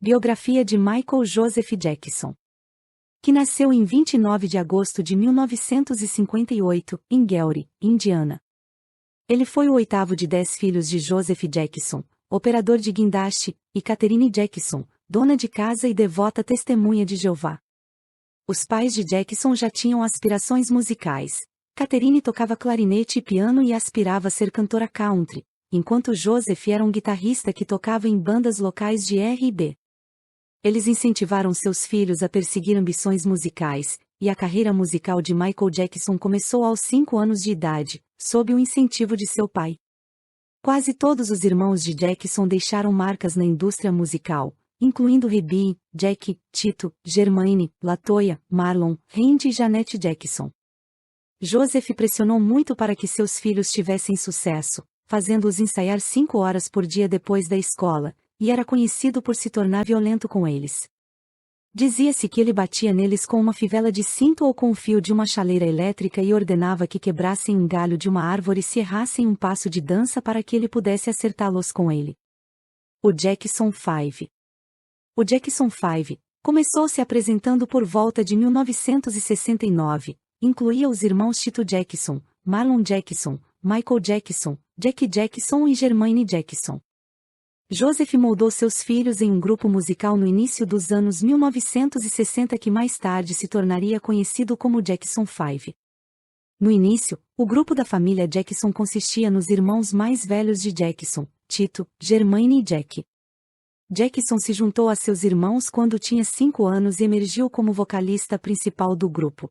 Biografia de Michael Joseph Jackson, que nasceu em 29 de agosto de 1958, em Gary, Indiana. Ele foi o oitavo de 10 filhos de Joseph Jackson, operador de guindaste, e Catherine Jackson, dona de casa e devota testemunha de Jeová. Os pais de Jackson já tinham aspirações musicais. Catherine tocava clarinete e piano e aspirava a ser cantora country, enquanto Joseph era um guitarrista que tocava em bandas locais de R&B. Eles incentivaram seus filhos a perseguir ambições musicais, e a carreira musical de Michael Jackson começou aos 5 anos de idade, sob o incentivo de seu pai. Quase todos os irmãos de Jackson deixaram marcas na indústria musical, incluindo Rebbe, Jack, Tito, Jermaine, Latoya, Marlon, Randy e Janet Jackson. Joseph pressionou muito para que seus filhos tivessem sucesso, fazendo-os ensaiar 5 horas por dia depois da escola, e era conhecido por se tornar violento com eles. Dizia-se que ele batia neles com uma fivela de cinto ou com o fio de uma chaleira elétrica e ordenava que quebrassem um galho de uma árvore se errassem um passo de dança para que ele pudesse acertá-los com ele. O Jackson 5. O Jackson 5 começou se apresentando por volta de 1969, incluía os irmãos Tito Jackson, Marlon Jackson, Michael Jackson, Jack Jackson e Jermaine Jackson. Joseph moldou seus filhos em um grupo musical no início dos anos 1960 que mais tarde se tornaria conhecido como Jackson 5. No início, o grupo da família Jackson consistia nos irmãos mais velhos de Jackson, Tito, Jermaine e Jack. Jackson se juntou a seus irmãos quando tinha 5 anos e emergiu como vocalista principal do grupo.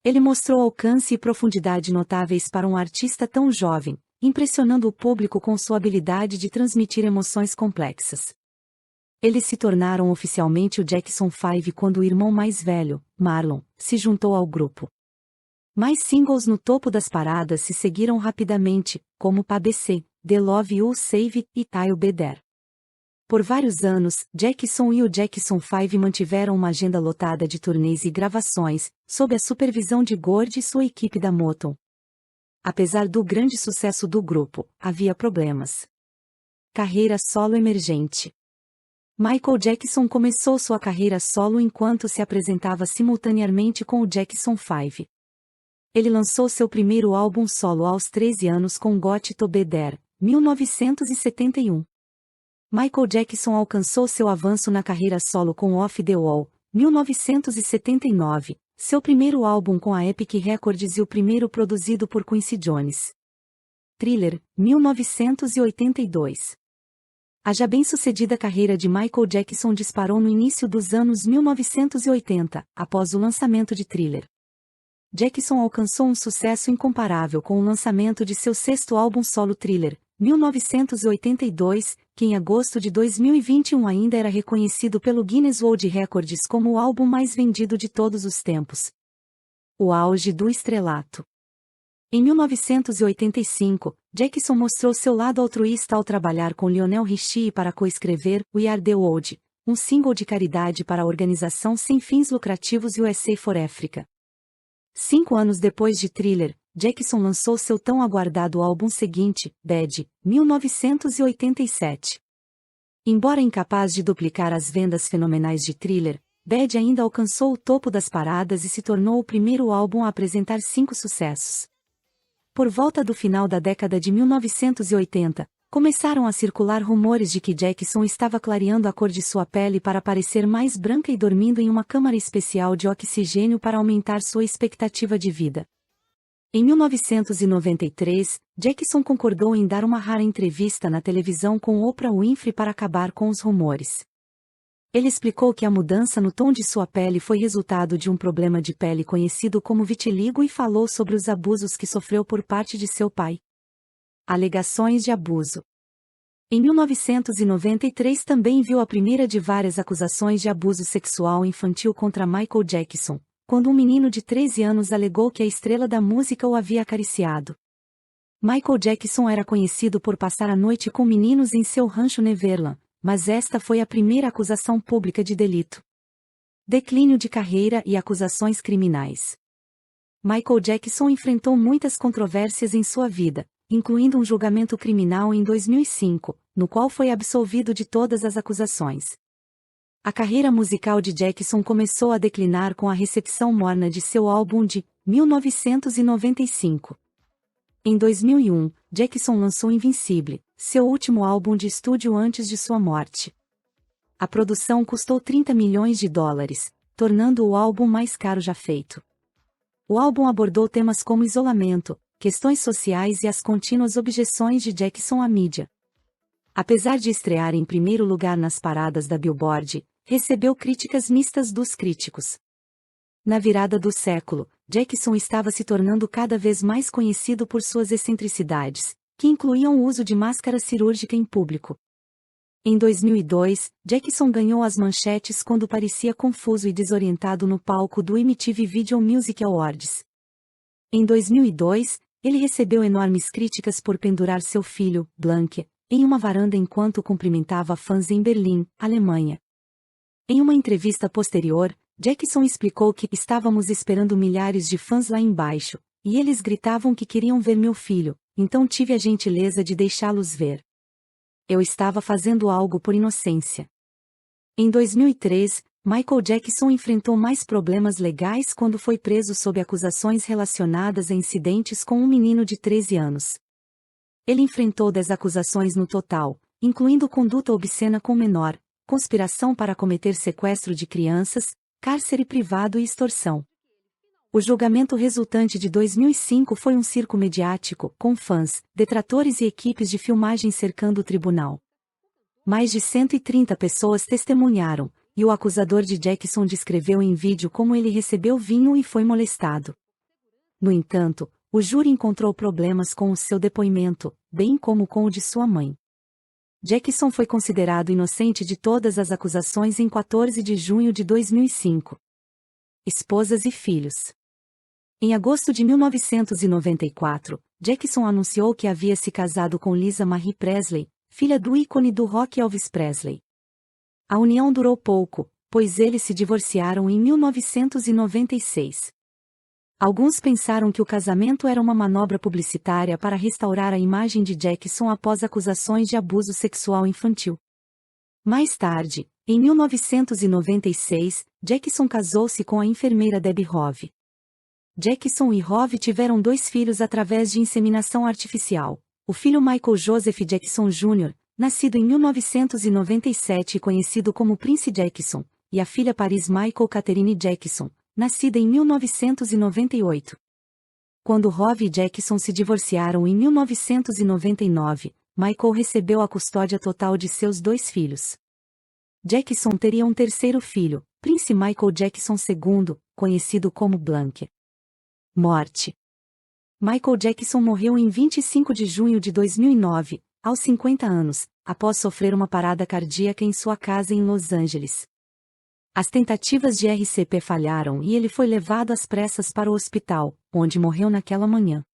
Ele mostrou alcance e profundidade notáveis para um artista tão jovem, impressionando o público com sua habilidade de transmitir emoções complexas. Eles se tornaram oficialmente o Jackson 5 quando o irmão mais velho, Marlon, se juntou ao grupo. Mais singles no topo das paradas se seguiram rapidamente, como PABC, The Love You Save e I'll Be There. Por vários anos, Jackson e o Jackson 5 mantiveram uma agenda lotada de turnês e gravações, sob a supervisão de Gord e sua equipe da Motown. Apesar do grande sucesso do grupo, havia problemas. Carreira solo emergente. Michael Jackson começou sua carreira solo enquanto se apresentava simultaneamente com o Jackson 5. Ele lançou seu primeiro álbum solo aos 13 anos com Got to Be There, 1971. Michael Jackson alcançou seu avanço na carreira solo com Off the Wall, 1979. Seu primeiro álbum com a Epic Records e o primeiro produzido por Quincy Jones. Thriller, 1982. A já bem-sucedida carreira de Michael Jackson disparou no início dos anos 1980, após o lançamento de Thriller. Jackson alcançou um sucesso incomparável com o lançamento de seu sexto álbum solo Thriller, 1982, que em agosto de 2021 ainda era reconhecido pelo Guinness World Records como o álbum mais vendido de todos os tempos. O auge do estrelato. Em 1985, Jackson mostrou seu lado altruísta ao trabalhar com Lionel Richie para coescrever We Are the World, um single de caridade para a organização sem fins lucrativos USA for Africa. 5 anos depois de Thriller, Jackson lançou seu tão aguardado álbum seguinte, Bad, 1987. Embora incapaz de duplicar as vendas fenomenais de Thriller, Bad ainda alcançou o topo das paradas e se tornou o primeiro álbum a apresentar 5 sucessos. Por volta do final da década de 1980, começaram a circular rumores de que Jackson estava clareando a cor de sua pele para parecer mais branca e dormindo em uma câmara especial de oxigênio para aumentar sua expectativa de vida. Em 1993, Jackson concordou em dar uma rara entrevista na televisão com Oprah Winfrey para acabar com os rumores. Ele explicou que a mudança no tom de sua pele foi resultado de um problema de pele conhecido como vitiligo e falou sobre os abusos que sofreu por parte de seu pai. Alegações de abuso. Em 1993 também viu a primeira de várias acusações de abuso sexual infantil contra Michael Jackson, quando um menino de 13 anos alegou que a estrela da música o havia acariciado. Michael Jackson era conhecido por passar a noite com meninos em seu rancho Neverland, mas esta foi a primeira acusação pública de delito. Declínio de carreira e acusações criminais. Michael Jackson enfrentou muitas controvérsias em sua vida, incluindo um julgamento criminal em 2005, no qual foi absolvido de todas as acusações. A carreira musical de Jackson começou a declinar com a recepção morna de seu álbum de 1995. Em 2001, Jackson lançou Invincible, seu último álbum de estúdio antes de sua morte. A produção custou $30 milhões, tornando o álbum mais caro já feito. O álbum abordou temas como isolamento, questões sociais e as contínuas objeções de Jackson à mídia. Apesar de estrear em primeiro lugar nas paradas da Billboard, recebeu críticas mistas dos críticos. Na virada do século, Jackson estava se tornando cada vez mais conhecido por suas excentricidades, que incluíam o uso de máscara cirúrgica em público. Em 2002, Jackson ganhou as manchetes quando parecia confuso e desorientado no palco do MTV Video Music Awards. Em 2002, ele recebeu enormes críticas por pendurar seu filho, Blanke, em uma varanda enquanto cumprimentava fãs em Berlim, Alemanha. Em uma entrevista posterior, Jackson explicou que estávamos esperando milhares de fãs lá embaixo, e eles gritavam que queriam ver meu filho, então tive a gentileza de deixá-los ver. Eu estava fazendo algo por inocência. Em 2003, Michael Jackson enfrentou mais problemas legais quando foi preso sob acusações relacionadas a incidentes com um menino de 13 anos. Ele enfrentou 10 acusações no total, incluindo conduta obscena com menor, conspiração para cometer sequestro de crianças, cárcere privado e extorsão. O julgamento resultante de 2005 foi um circo mediático, com fãs, detratores e equipes de filmagem cercando o tribunal. Mais de 130 pessoas testemunharam, e o acusador de Jackson descreveu em vídeo como ele recebeu vinho e foi molestado. No entanto, o júri encontrou problemas com o seu depoimento, bem como com o de sua mãe. Jackson foi considerado inocente de todas as acusações em 14 de junho de 2005. Esposas e filhos. Em agosto de 1994, Jackson anunciou que havia se casado com Lisa Marie Presley, filha do ícone do rock Elvis Presley. A união durou pouco, pois eles se divorciaram em 1996. Alguns pensaram que o casamento era uma manobra publicitária para restaurar a imagem de Jackson após acusações de abuso sexual infantil. Mais tarde, em 1996, Jackson casou-se com a enfermeira Debbie Hove. Jackson e Hove tiveram 2 filhos através de inseminação artificial: o filho Michael Joseph Jackson Jr., nascido em 1997 e conhecido como Prince Jackson, e a filha Paris Michael Catherine Jackson, nascida em 1998. Quando Hove e Jackson se divorciaram em 1999, Michael recebeu a custódia total de seus 2 filhos. Jackson teria um terceiro filho, Prince Michael Jackson II, conhecido como Blanke. Morte. Michael Jackson morreu em 25 de junho de 2009, aos 50 anos, após sofrer uma parada cardíaca em sua casa em Los Angeles. As tentativas de RCP falharam e ele foi levado às pressas para o hospital, onde morreu naquela manhã.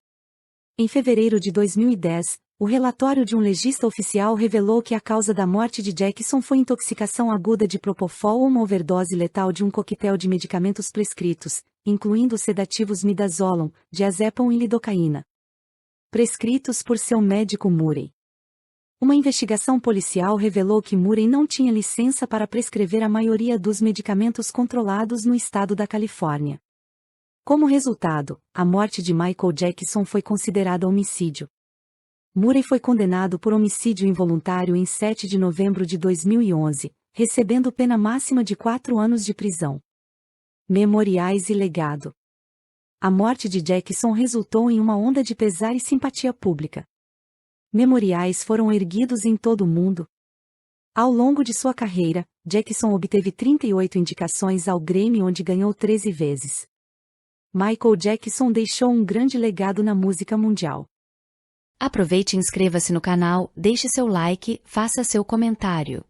Em fevereiro de 2010, o relatório de um legista oficial revelou que a causa da morte de Jackson foi intoxicação aguda de propofol ou uma overdose letal de um coquetel de medicamentos prescritos, incluindo sedativos midazolam, diazepam e lidocaína. Prescritos por seu médico Murray. Uma investigação policial revelou que Murray não tinha licença para prescrever a maioria dos medicamentos controlados no estado da Califórnia. Como resultado, a morte de Michael Jackson foi considerada homicídio. Murray foi condenado por homicídio involuntário em 7 de novembro de 2011, recebendo pena máxima de 4 anos de prisão. Memoriais e legado. A morte de Jackson resultou em uma onda de pesar e simpatia pública. Memoriais foram erguidos em todo o mundo. Ao longo de sua carreira, Jackson obteve 38 indicações ao Grammy, onde ganhou 13 vezes. Michael Jackson deixou um grande legado na música mundial. Aproveite e inscreva-se no canal, deixe seu like, faça seu comentário.